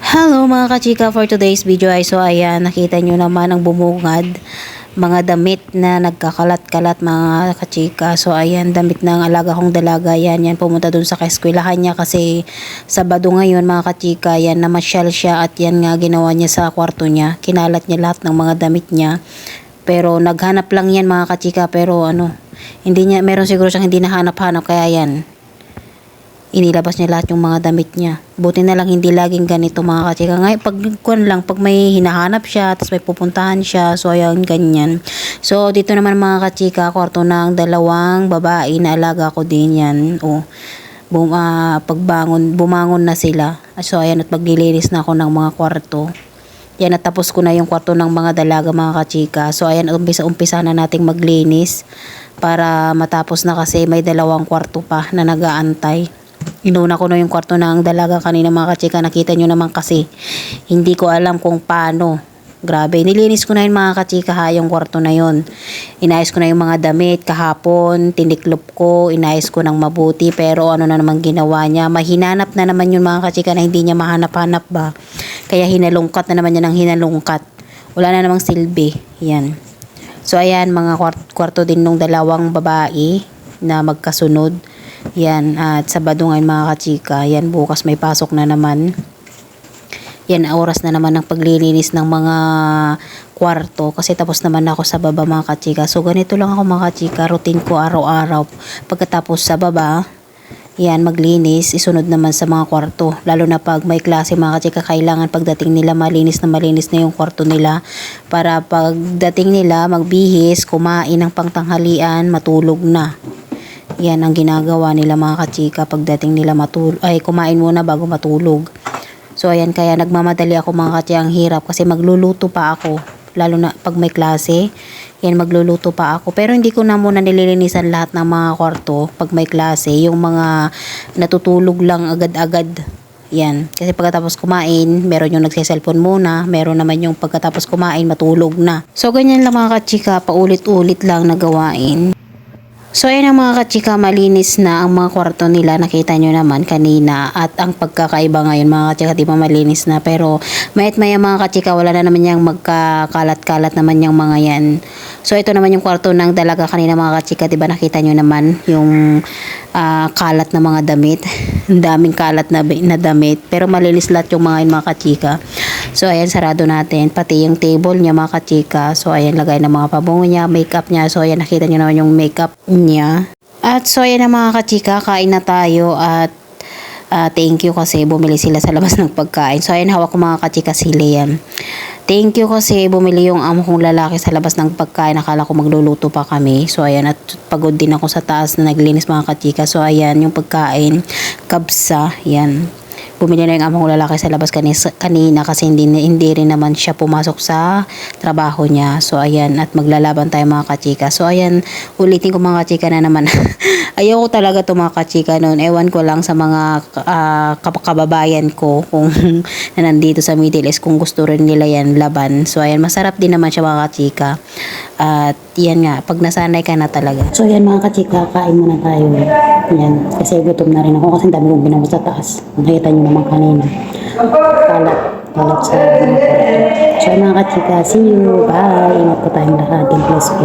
Hello mga kachika, for today's video ay ayan, nakita nyo naman ang bumungad mga damit na nagkakalat-kalat mga kachika. So ayan, damit ng alaga kong dalaga yan, pumunta dun sa kaeskwelahan niya kasi Sabado ngayon mga kachika. Yan, namasyal siya at yan nga ginawa niya sa kwarto niya, kinalat niya lahat ng mga damit niya. Pero naghanap lang yan mga kachika, pero hindi niya, meron siguro siyang hindi nahanap-hanap, kaya yan inilabas niya lahat yung mga damit niya. Buti na lang hindi laging ganito mga kachika. Ngayon, pag may hinahanap siya, tapos may pupuntahan siya, so ayan, ganyan. So, dito naman mga kachika, kwarto ng dalawang babae na alaga ko din yan. Bumangon na sila. So, ayan, at maglilinis na ako ng mga kwarto. Yan, natapos ko na yung kwarto ng mga dalaga mga kachika. So, ayan, umpisa na nating maglinis para matapos na kasi may dalawang kwarto pa na nag-aantay. Inuna ko na yung kwarto ng dalaga kanina mga kachika. Nakita nyo naman kasi hindi ko alam kung paano. Grabe, nilinis ko na yun mga kachika yung kwarto na yun. Inayos ko na yung mga damit kahapon, tiniklop ko, inayos ko ng mabuti, pero ano na naman ginawa niya, mahinanap na naman yun mga kachika na hindi niya mahanap-hanap ba. Kaya hinalungkat na naman niya ng hinalungkat. Wala na namang silbi. Yan. So ayan, mga kwarto din nung dalawang babae na magkasunod. Yan, at Sabado ngayon mga kachika. Yan, bukas may pasok na naman. Yan, oras na naman ng paglilinis ng mga kwarto kasi tapos naman ako sa baba mga kachika. So ganito lang ako mga kachika, routine ko araw-araw. Pagkatapos sa baba, yan, maglinis, isunod naman sa mga kwarto. Lalo na pag may klase mga kachika, kailangan pagdating nila malinis na yung kwarto nila. Para pagdating nila, magbihis, kumain ng pangtanghalian, matulog na. Yan ang ginagawa nila mga kachika pagdating nila kumain muna bago matulog. So ayan, kaya nagmamadali ako mga kachika. Ang hirap kasi magluluto pa ako. Lalo na pag may klase, yan, magluluto pa ako. Pero hindi ko na muna nililinisan lahat ng mga kwarto pag may klase. Yung mga natutulog lang agad-agad. Yan. Kasi pagkatapos kumain, meron yung nagsiselfon muna. Meron naman yung pagkatapos kumain, matulog na. So ganyan lang mga kachika, paulit-ulit lang na gawain. So ayan ang mga kachika, malinis na ang mga kwarto nila, nakita nyo naman kanina. At ang pagkakaiba ngayon mga kachika, di ba malinis na, pero mayat maya mga kachika, wala na naman yung magkakalat-kalat naman yung mga yan. So ito naman yung kwarto ng dalaga kanina mga kachika, di ba nakita nyo naman yung kalat na mga damit. Ang daming kalat na damit, pero malinis lahat yung mga yun mga kachika. So ayan, sarado natin pati yung table niya mga kachika. So ayan, lagay ng mga pabango niya, makeup niya. So ayan, nakita niyo naman yung makeup niya. At so ayan na mga kachika, kain na tayo. At thank you kasi bumili sila sa labas ng pagkain. So ayan, hawak ko mga kachika sila yan. Thank you kasi bumili yung amo kong lalaki sa labas ng pagkain. Akala ko magluluto pa kami. So ayan, at pagod din ako sa taas na naglinis mga kachika. So ayan, yung pagkain, kabsa, yan. Bumili na yung amo kong lalaki sa labas kanina kasi hindi rin naman siya pumasok sa trabaho niya. So ayan, at maglalaban tayo mga kachika. So ayan, ulitin ko mga kachika na naman. Ayaw ko talaga to mga kachika noon. Ewan ko lang sa mga kababayan ko kung na nandito sa Middle East, kung gusto rin nila yan laban. So ayan, masarap din naman siya mga kachika. At yan nga, pag nasanay ka na talaga. So yan mga kachika, kain muna tayo. Yan, kasi gutom na rin ako kasi dami kong binawas sa taas. Nakita nyo naman kanina. Kalat sa mga kwarto. So mga kachika, see you. Bye. Ingat po tayong lahat. God bless po.